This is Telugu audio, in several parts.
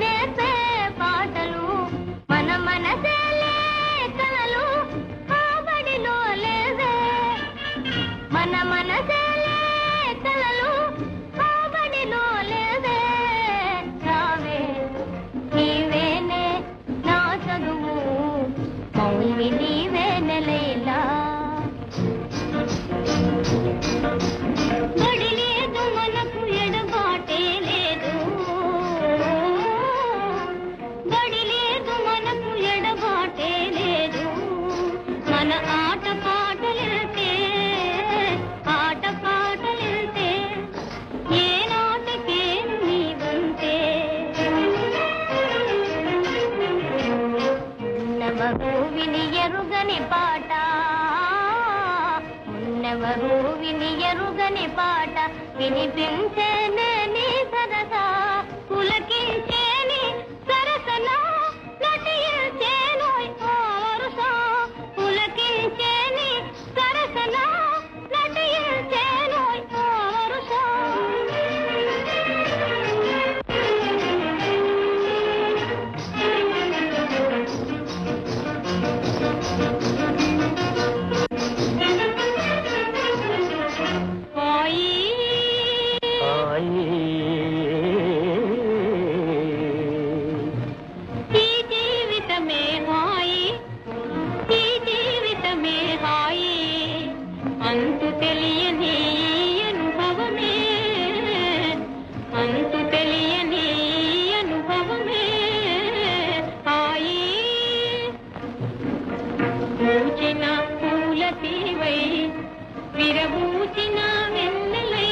నేర్పే పాటలు మన మనసేలే కలలు కాబడిలో లేవే మన మనసేలే కలలు కాబడిలో లేవే రావే నీవేనే నా చదువు మౌని నీవేనే లైలా బడి లేదు మనకు ఎడబాటే లేదు బడి లేదు మనకు ఎడబాటే లేదు మన ఆట పాటలితే ఏ నాటకే నీవుంటే ఉన్నవరు విని ఎరుగని పాట ఉన్నవరు విని ఎరుగని పాట వినిపించేనే నీ సరసా పులకించేని సరసనా నటించేను వరుస పులకించేని సరసనా నటించేను వరుస అంతు తెలియని అనుభవమే అంతు తెలియని అనుభవమే హాయి పూచిన పూల తీవై విరబూచిన వెన్నెలై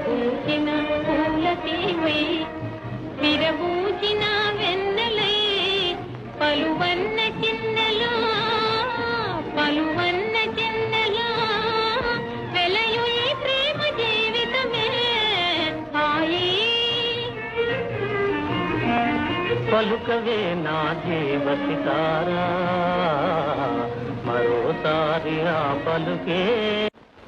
పూచిన పూల తీవై విరబూచిన వెన్నెలై పలువన్న చిన్నెలా పలువన్న చిన్నెలా వెలయు ఈ ప్రేమ జీవితమే హాయి పలుకవే నా జీవసితారా మరోసారి ఆ పలుకే